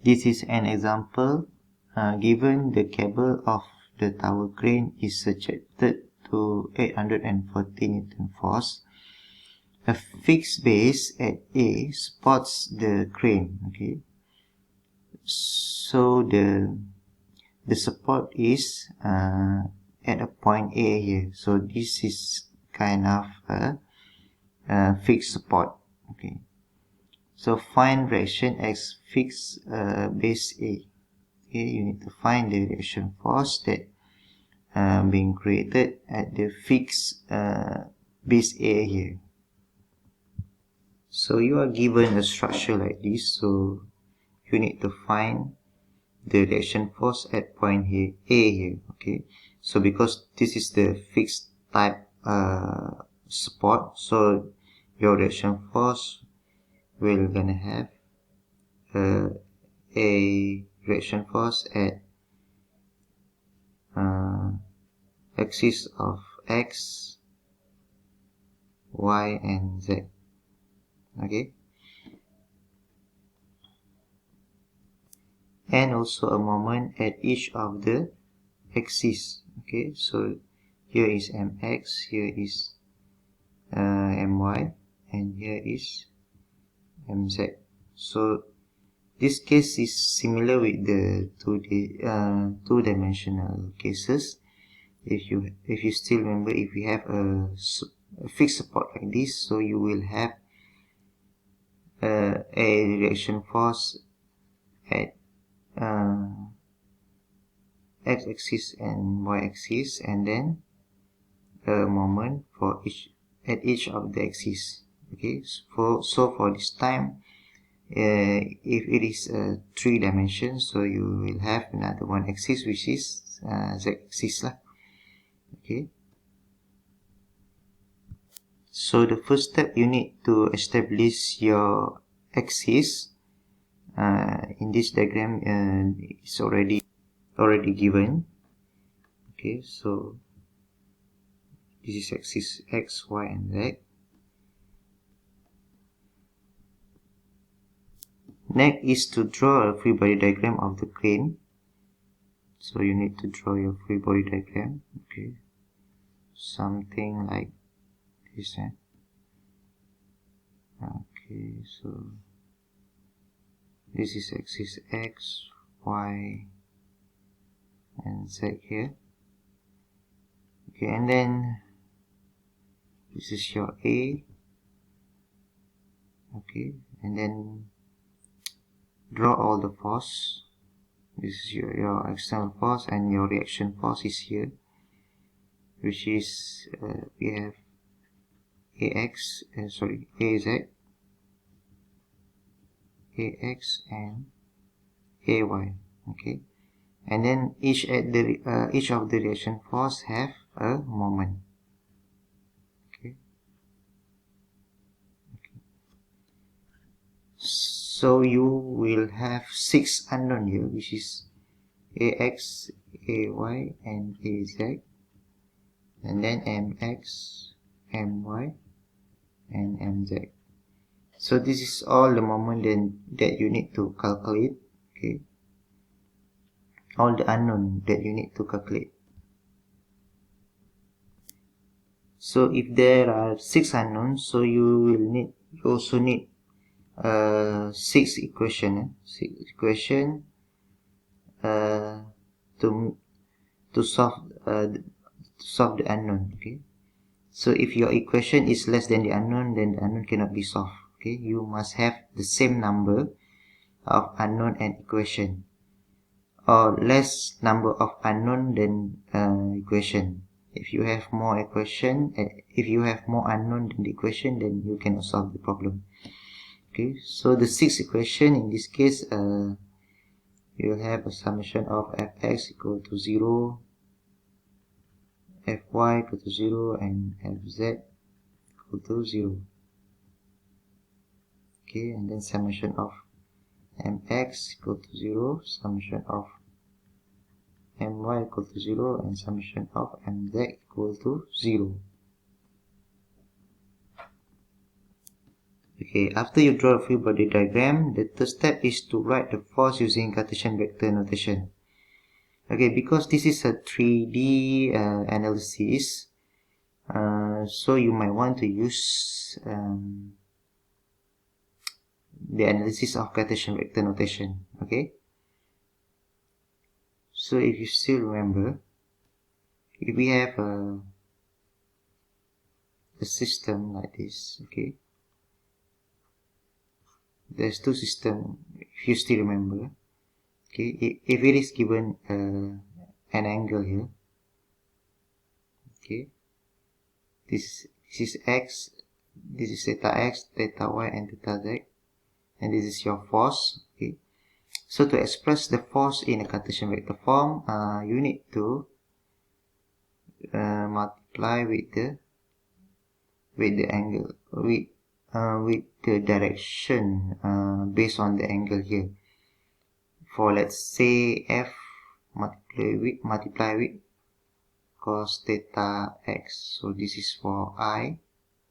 This is an example. Given the cable of the tower crane is subjected to 840 Newton force, a fixed base at A supports the crane. Okay, so the support is at a point A here. So this is kind of a fixed support. Okay, so find reaction X fixed base A. Okay, you need to find the reaction force that being created at the fixed base A here. So you are given a structure like this, so you need to find the reaction force at point here A here. Okay, so because this is the fixed type support, so your reaction force will gonna have a reaction force at axis of X, Y and Z. Okay, and also a moment at each of the axis. Okay, so here is mx, here is my, and here is mz. So this case is similar with the two-dimensional cases. If you still remember, if you have a fixed support like this, so you will have a reaction force at x-axis and y-axis, and then a moment for each of the axis. Okay, so for this time, if it is 3 dimensions, so you will have another one axis, which is z-axis lah. Okay, so the first step, you need to establish your axis. In this diagram, it's already given. Okay, so this is axis X, Y and Z. Next is to draw a free body diagram of the crane. So you need to draw your free body diagram. Okay, something like this. Okay, so this is axis X, Y and Z here. Okay, and then this is your A. Okay, and then draw all the force. This is your external force, and your reaction force is here, which is we have AX, AZ, AX and AY. Okay, and then each of the reaction force have a moment. Okay, so you will have 6 unknown here, which is AX, AY and AZ, and then MX, MY and MZ. So this is all the moment that you need to calculate. Okay, all the unknown that you need to calculate. So if there are 6 unknowns, so you also need 6 equation to solve the unknown. Okay, so if your equation is less than the unknown, then the unknown cannot be solved. Okay, you must have the same number of unknown and equation, or less number of unknown than equation. If you have more unknown than the equation, then you cannot solve the problem. Okay, so the 6th equation in this case, you will have a summation of fx equal to 0, fy equal to 0, and fz equal to 0. Okay, and then summation of mx equal to 0, summation of my equal to 0, and summation of mz equal to 0. Okay, after you draw a free body diagram, the third step is to write the force using Cartesian vector notation. Okay, because this is a 3D analysis, so you might want to use the analysis of Cartesian vector notation. Okay, so if you still remember, if we have a system like this, okay, there's two systems, if you still remember. Okay, if it is given an angle here, okay, this is x, this is theta x, theta y, and theta z, and this is your force. Okay, so to express the force in a Cartesian vector form, you need to multiply with the angle, with the direction based on the angle here. For let's say f, multiply with cos theta x, so this is for I,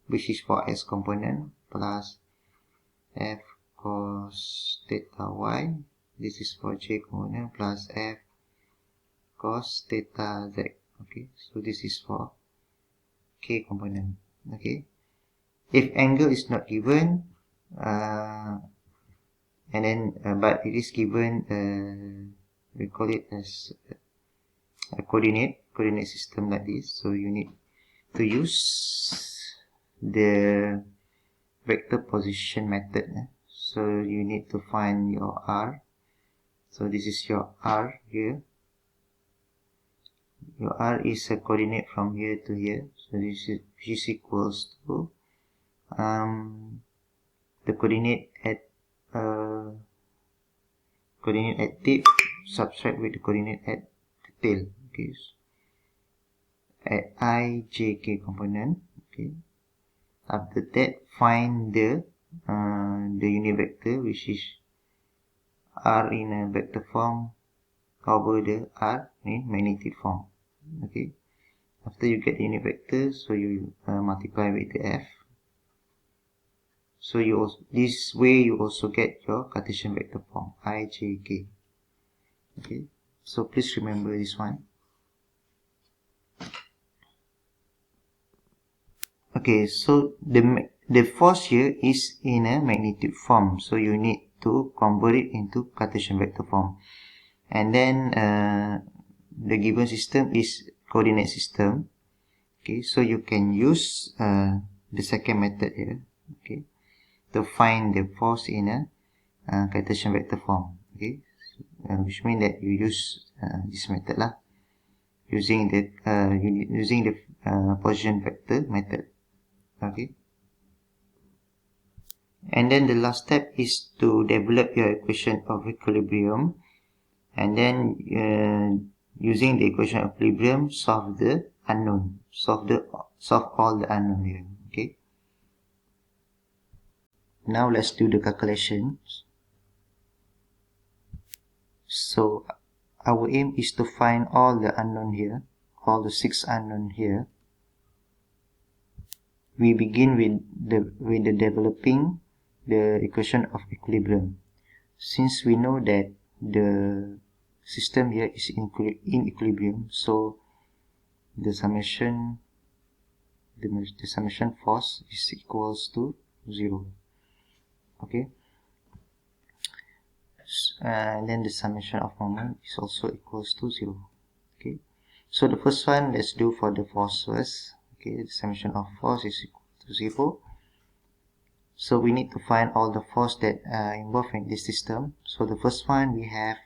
which is for x component, plus f cos theta y, this is for j component, plus f cos theta z. Okay, so this is for k component. Okay, if angle is not given, and then but it is given, we call it as a coordinate system like this, so you need to use the vector position method. So you need to find your r, so this is your r here. Your r is a coordinate from here to here, so this is equals to the coordinate at tip subtract with the coordinate at the tail. Okay, so at I, j, k component. Okay, after that find the unit vector, which is r in a vector form over the r in magnitude form. Okay, after you get the unit vector, so you multiply with the f. So you also, this way you also get your Cartesian vector form I, j, k. Okay, so please remember this one. Okay, so the force here is in a magnitude form, so you need to convert it into Cartesian vector form. And then the given system is coordinate system. Okay, so you can use the second method here, okay, to find the force in a Cartesian vector form. Okay, which means that you use this method lah, using the position vector method. Okay, and then the last step is to develop your equation of equilibrium, and then using the equation of equilibrium, solve the unknown, solve all the unknown here. Okay, now let's do the calculations. So our aim is to find all the unknown here, all the 6 unknown here. We begin with the developing the equation of equilibrium. Since we know that the system here is in equilibrium, so the summation force is equals to 0. Okay, and then the summation of moment is also equals to 0. Okay, so the first one, let's do for the force first. Okay, the summation of force is equal to 0. So we need to find all the force that are involved in this system. So the first one, we have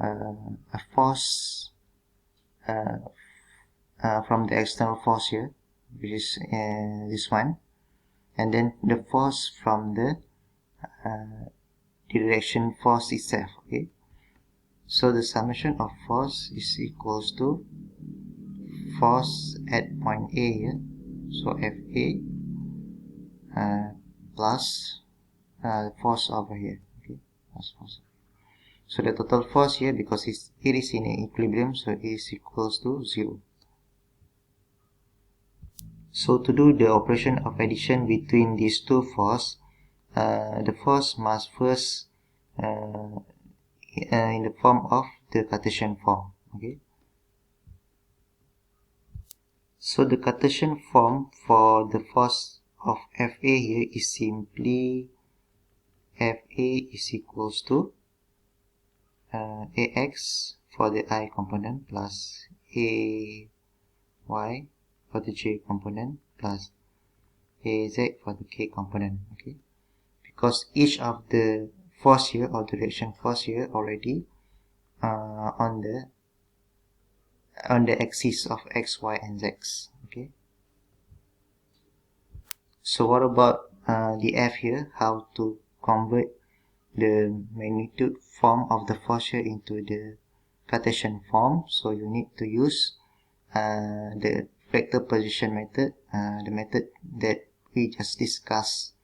a force from the external force here, which is this one, and then the force from the direction force itself. Okay, so the summation of force is equals to force at point A here, so FA plus force over here. Okay, plus force. So the total force here, because it is in equilibrium, so it is equals to 0. So to do the operation of addition between these two force, the force must first in the form of the Cartesian form. Okay. So the Cartesian form for the force of Fa here is simply Fa is equals to Ax for the I component plus Ay for the J component plus Az for the K component. Okay, because each of the force here or the reaction force here already on the axis of x, y, and z. Okay. So what about the F here? How to convert the magnitude form of the force here into the Cartesian form? So you need to use the vector position method, the method that we just discussed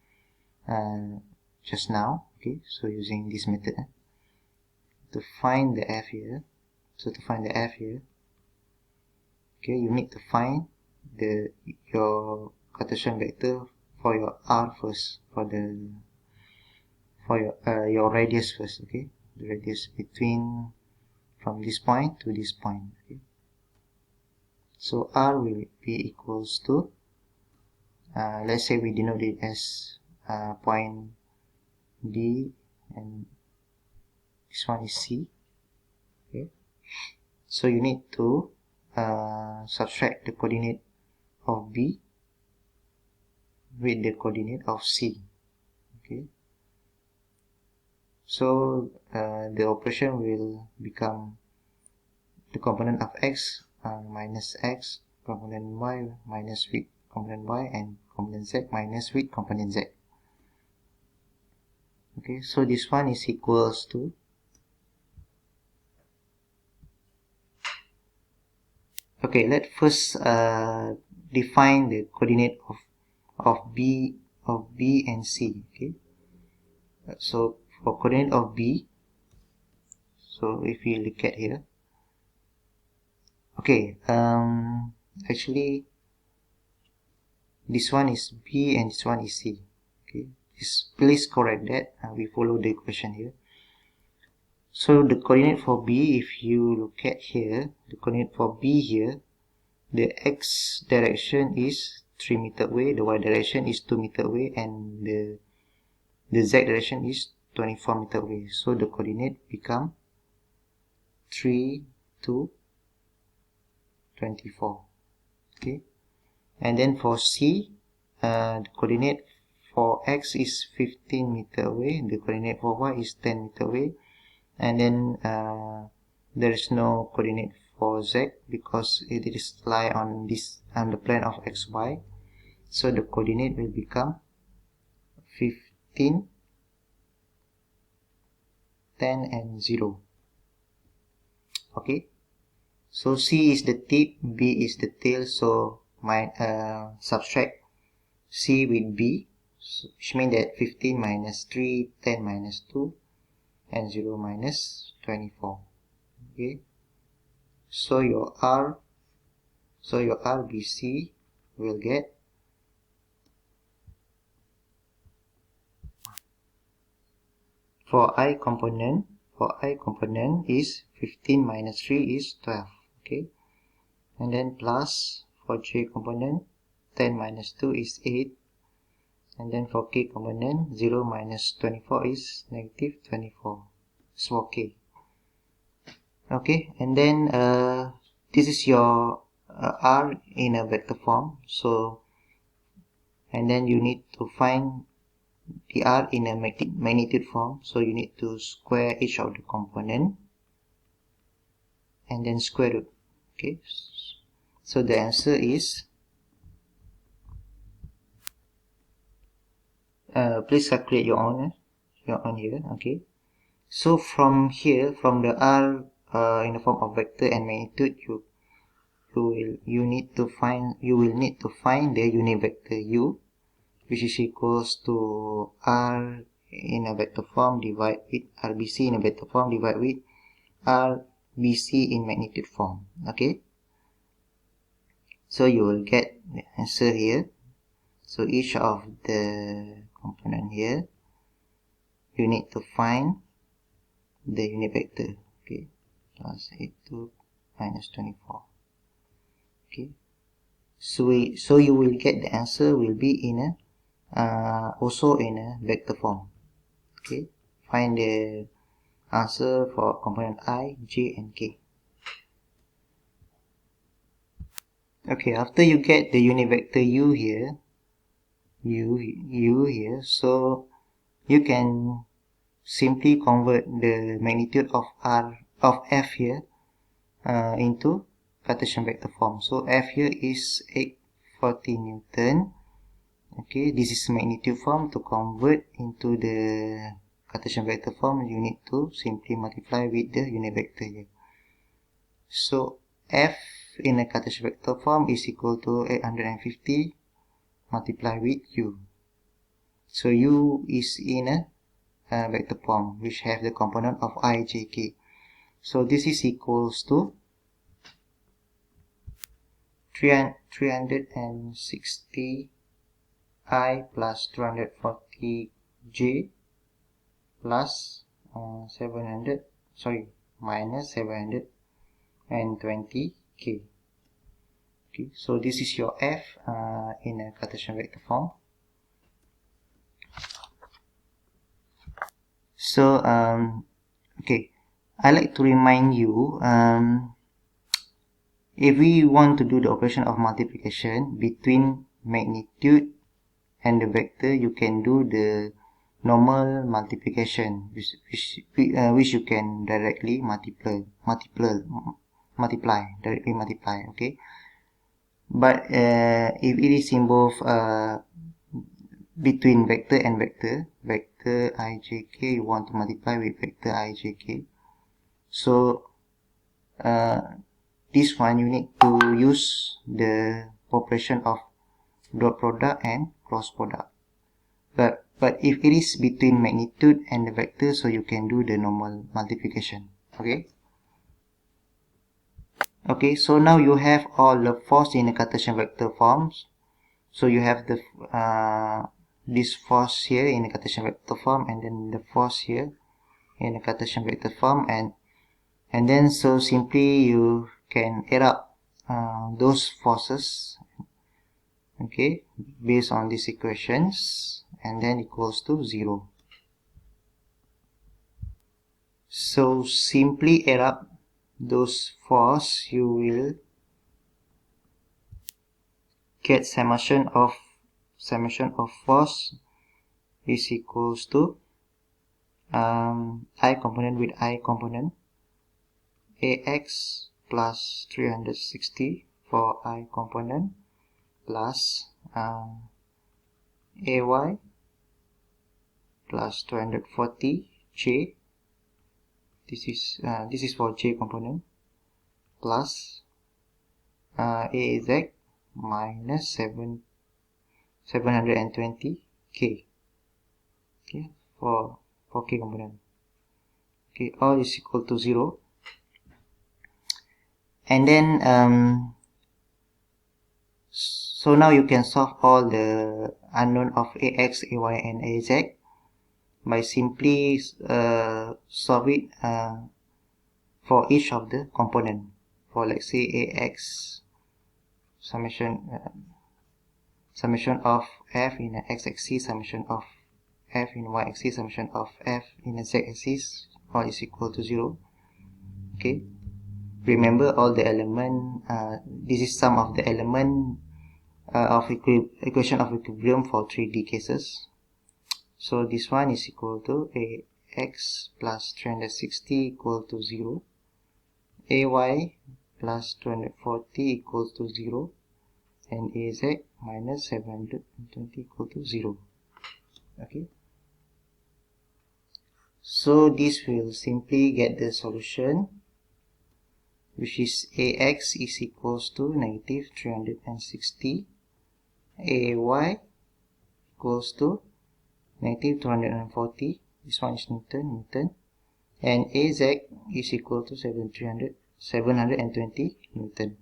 just now. Okay, so using this method to find the F here. So to find the F here, okay, you need to find your Cartesian vector for your R first, for your radius first. Okay, the radius between from this point to this point. Okay, so R will be equals to let's say we denote it as point D, and this one is C. Okay, so you need to subtract the coordinate of B with the coordinate of C. Okay, so the operation will become the component of x minus x, component y minus with component y, and component z minus with component z. Okay, so this one is equals to okay, let's first define the coordinate of B and C. Okay, so for coordinate of B, so if you look at here, okay, actually this one is B and this one is C. Okay, please correct that. We follow the equation here. So the coordinate for B, if you look at here, the coordinate for B here, the x direction is 3 meter away, the y direction is 2 meter away, and the z direction is 24 meter away. So the coordinate become 3 to 24. Okay, and then for C, the coordinate for x is 15 meter away, the coordinate for y is 10 meter away, and then there is no coordinate for z because it is lie on the plane of xy. So the coordinate will become 15, 10, and 0. Okay, so C is the tip, B is the tail, so my subtract C with B, which means that 15 minus 3, 10 minus 2, and 0 minus 24. Okay, so your RBC will get for I component is 15 minus 3 is 12. Okay, and then plus for J component 10 minus 2 is 8, and then for K component 0 minus 24 is negative 24. So okay. Okay, and then this is your R in a vector form. So, and then you need to find the R in a magnitude form. So you need to square each of the component and then square root. Okay, so the answer is please calculate your own here. Okay, so from here, from the R in the form of vector and magnitude, you will need to find the unit vector u, which is equals to R in a vector form divided with RBC in a vector form divided with RBC in magnitude form. Okay, so you will get the answer here. So each of the component here, you need to find the unit vector. Okay, plus 82 minus 24. Okay, so you will get the answer will be in a also in a vector form. Okay, find the answer for component I, J, and K. Okay, after you get the unit vector U here, so you can simply convert the magnitude of F here into Cartesian vector form. So F here is 840 Newton. Okay, this is magnitude form. To convert into the Cartesian vector form, you need to simply multiply with the unit vector here. So F in a Cartesian vector form is equal to 850 multiplied with U. So U is in a vector form which have the component of I, J, K. So this is equals to 360 I plus 240 J plus minus 720 K. Okay, so this is your F in a Cartesian vector form. So okay, I like to remind you, if we want to do the operation of multiplication between magnitude and the vector, you can do the normal multiplication, which you can directly multiply, okay. But if it is involved between vector and vector ijk, you want to multiply with vector ijk, so this one you need to use the operation of dot product and cross product. But if it is between magnitude and the vector, so you can do the normal multiplication. Okay. Okay, so now you have all the force in the Cartesian vector forms. So you have the this force here in the Cartesian vector form, and then the force here in the Cartesian vector form, and then so simply you can add up those forces, okay, based on these equations, and then equals to 0. So simply add up those force, you will get summation of force is equals to I component with I component, AX plus 360 for I component plus AY plus 240 J, this is for J component, plus AZ minus 720 K, okay, for K component. Okay, all is equal to 0. And then so now you can solve all the unknown of AX, AY, and AZ by simply solve it for each of the component. For let's say AX, summation of F in the x-axis, summation of F in y-axis, summation of F in the z-axis, all is equal to 0. Okay, remember all the element, this is sum of the element of equation of equilibrium for 3D cases. So this one is equal to AX plus 360 equal to 0, AY plus 240 equals to 0, and AZ minus 720 equal to 0. Okay, so this will simply get the solution, which is AX is equals to negative 360, AY equals to negative 240, this one is Newton, and AZ is equal to 720 Newton.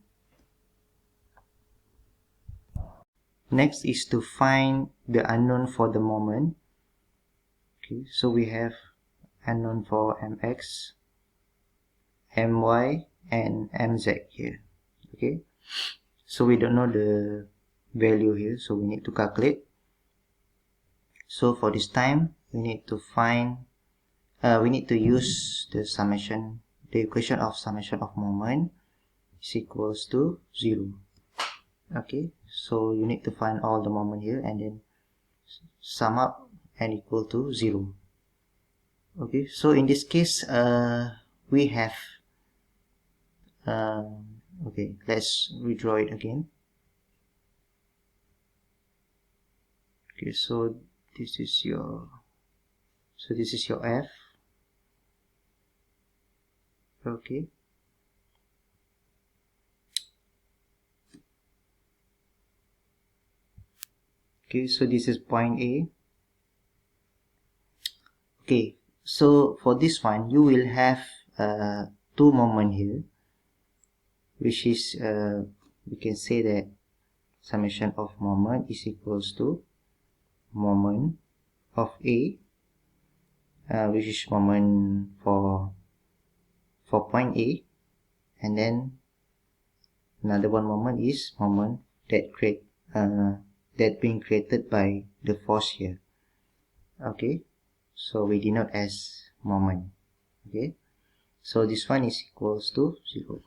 Next is to find the unknown for the moment. Okay, so we have unknown for mx, my, and mz here. Okay, so we don't know the value here, so we need to calculate. So for this time, we need to find, we need to use the summation, the equation of summation of moment is equals to 0. Okay, so you need to find all the moment here and then sum up and equal to 0. Okay, so in this case, we have, okay, let's redraw it again. Okay, so this is your f. Okay, okay, so this is point A. Okay, so for this one you will have two moments here, which is we can say that summation of moment is equals to moment of A, which is moment for point A, and then another one moment is moment that being created by the force here. Okay, so we denote as moment. Okay, so this one is equals to 0.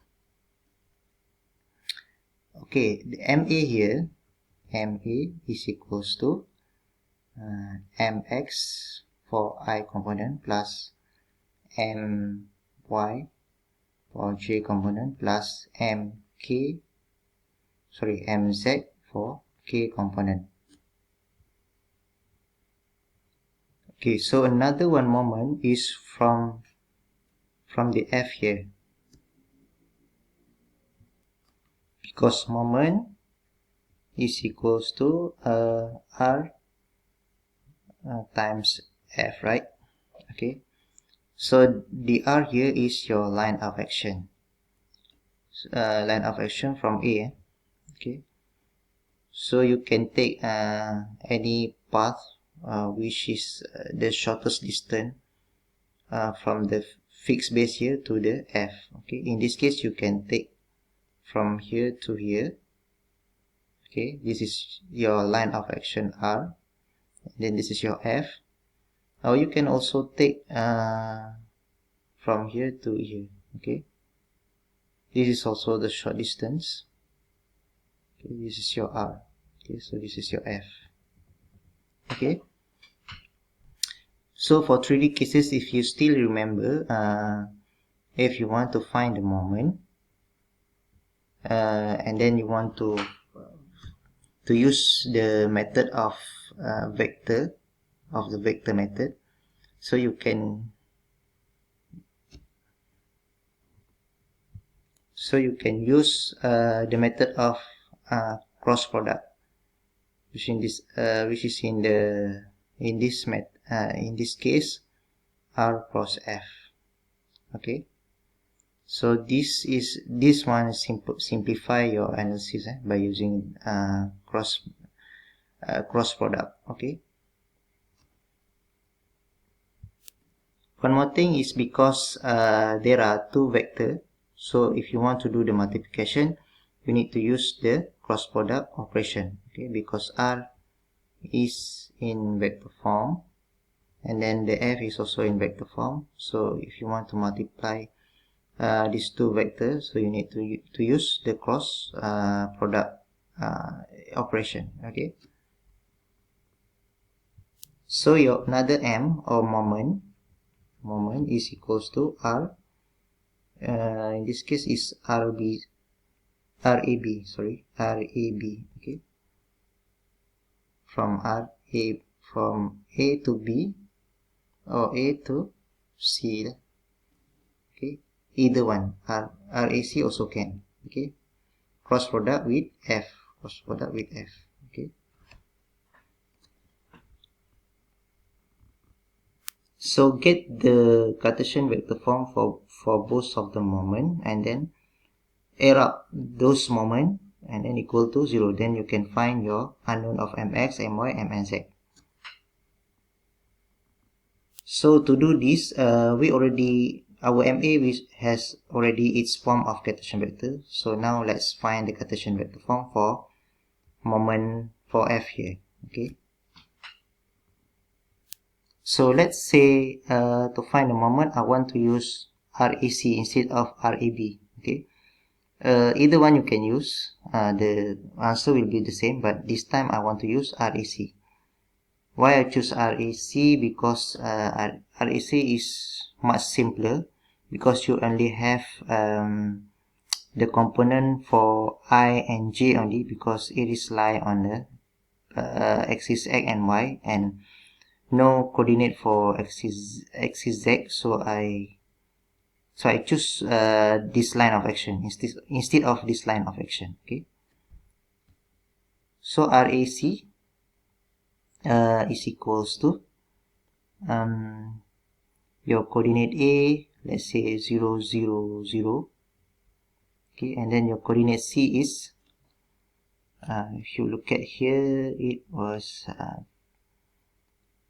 Okay, the MA here, MA is equals to mx for I component plus my for j component plus mz for k component. Okay, so another one moment is from the f here, because moment is equals to r times f, right? Okay, so the r here is your line of action, from A. Okay, so you can take any path which is the shortest distance from the fixed base here to the f. Okay, in this case you can take from here to here. Okay, this is your line of action r, and then this is your f. Or you can also take from here to here. Okay, this is also the short distance. Okay, this is your r. Okay, so this is your f. Okay, so for 3D cases, if you still remember, if you want to find the moment and then you want to use the method of the vector method, so you can use the method of cross product, which is in this case r cross f. Okay, so this one simplify your analysis by using cross product. Okay, one more thing is because there are two vectors, so if you want to do the multiplication, you need to use the cross product operation. Okay, because r is in vector form and then the f is also in vector form, so if you want to multiply these two vectors, so you need to use the cross product operation. Okay, so your another m or moment is equals to r, in this case is rab, sorry, rab. Okay, from A to B or A to C. Okay, either one, RAC also can. Okay, cross product with F. Okay, so get the Cartesian vector form for both of the moment and then add up those moments and then equal to 0. Then you can find your unknown of mx, my, mz. So to do this, our MA has already its form of Cartesian vector. So now let's find the Cartesian vector form for moment for f here. Okay. So let's say to find the moment, I want to use RAC instead of RAB. Okay. Either one you can use. The answer will be the same, but this time I want to use RAC. Why I choose RAC? Because RAC is much simpler, because you only have the component for I and J only, because it is lie on the axis X and Y, and no coordinate for axis Z. So I choose this line of action instead of this line of action. Okay. So RAC is equals to your coordinate A, let's say 0, 0, 0. Okay, and then your coordinate C is, if you look at here, it was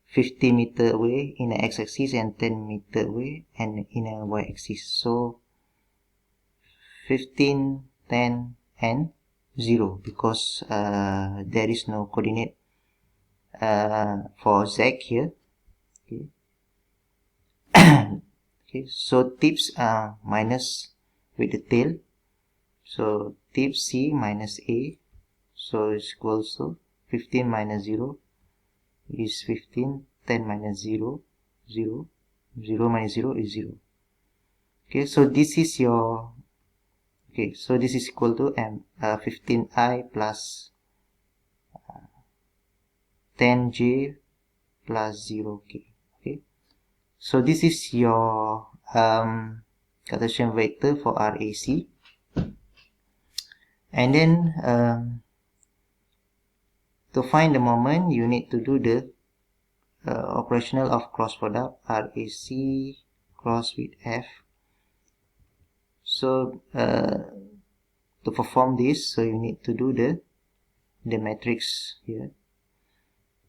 50 meter away in the x-axis and 10 meter away and in a y-axis. So 15, 10, and 0, because there is no coordinate for Z here. Okay. Okay, so tips minus with the tail. So tip C minus A, so it's equals to 15 minus 0 is 15, 10 minus 0, 0, 0 minus 0 is 0. Okay, so this is your, okay, so this is equal to 15i plus 10j plus 0k. Okay, so this is your Cartesian vector for RAC. And then to find the moment, you need to do the operational of cross product, RAC cross with F. So to perform this, so you need to do the matrix here.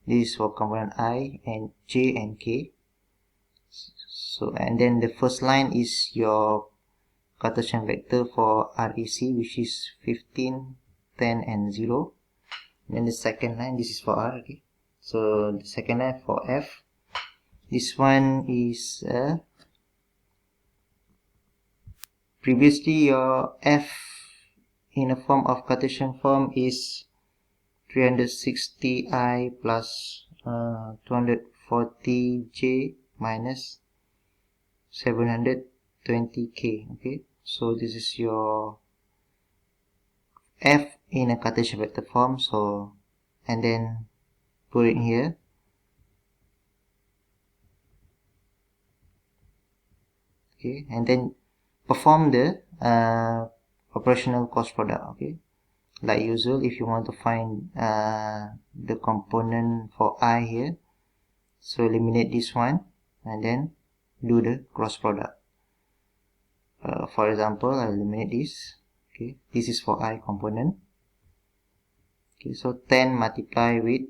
This is for component I and J and K. So, and then the first line is your Cartesian vector for RAC, which is 15, 10, and 0. Then the second line, this is for R. Okay. So the second line for F, this one is previously your F in a form of Cartesian form is 360i plus 240j minus 720k. Okay, so this is your F in a Cartesian vector form. So, and then put it here. Okay, and then perform the operational cross product. Okay, like usual, if you want to find the component for I here, so eliminate this one and then do the cross product. For example, I'll eliminate this. Okay, this is for I component. Okay, so 10 multiply with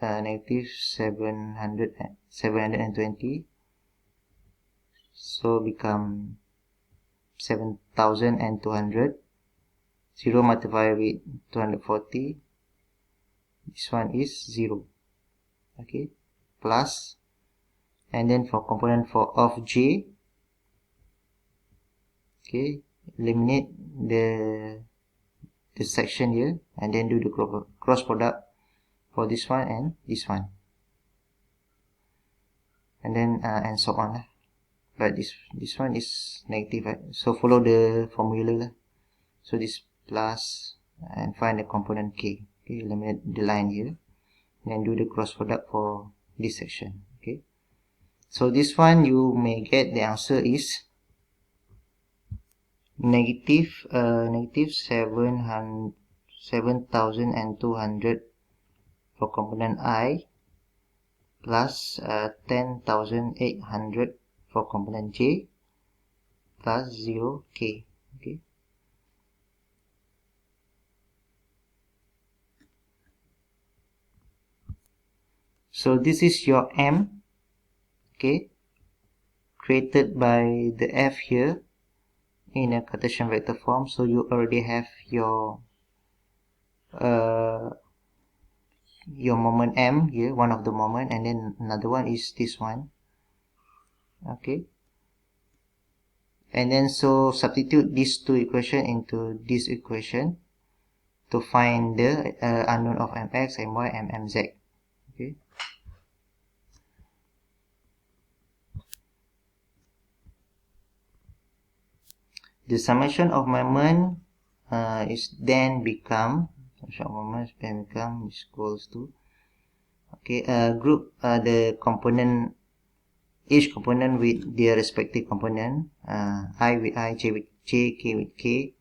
negative 720, so become 7,200. 0 multiply with 240, this one is 0. Okay, plus, and then for component for of J, okay, eliminate the section here and then do the cross product for this one and this one, and then and so on. But this one is negative, right? So follow the formula. So this plus and find the component K. Okay, eliminate the line here, then do the cross product for this section. Okay, so this one you may get the answer is negative 7,200 for component I plus 10,800 for component J plus 0k. Okay, So this is your M, okay, created by the F here in a Cartesian vector form. So you already have your moment M here, one of the moment, and then another one is this one, okay. And then so substitute these two equation into this equation to find the unknown of mx, my, and mz, okay. The summation of moment is then become is equals to, okay, group the component, each component with their respective component, I with I, j with j, k with k.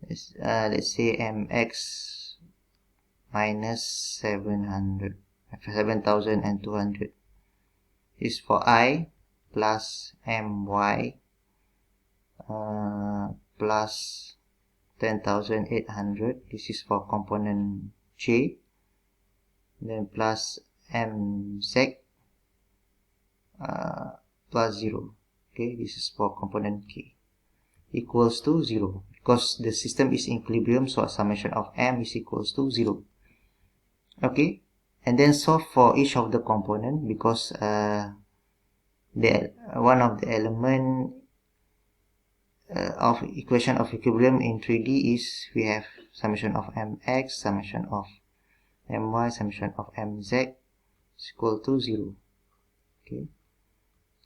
Let's say mx minus 7,200 is for I, plus my plus 10,800. This is for component j. Then plus mz plus 0. Okay, this is for component k, equals to 0, because the system is in equilibrium, so a summation of m is equals to 0. Okay, and then solve for each of the component, because the one of the element of equation of equilibrium in 3D is we have summation of mx, summation of my, summation of mz is equal to 0. Okay,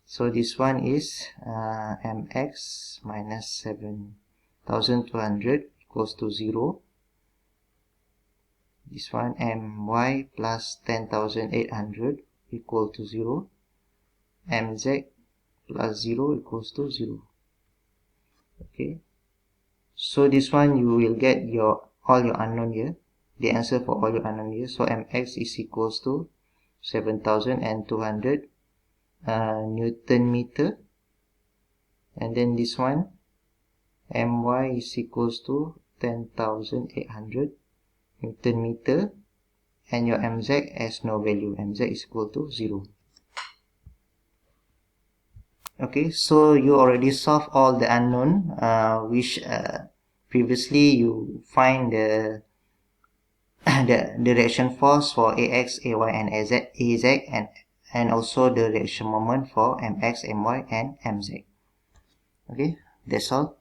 so this one is mx minus 7,200 equals to 0. This one my plus 10,800 equal to 0. mz plus 0 equals to 0. Okay, so this one you will get your all your unknown here, the answer for all your unknown here. So mx is equals to 7,200 Newton meter, and then this one my is equals to 10,800 Newton meter, and your mz has no value, mz is equal to 0. Okay, so you already solved all the unknown, which previously you find the the reaction force for ax, ay, and az, and also the reaction moment for mx, my, and mz. Okay, that's all.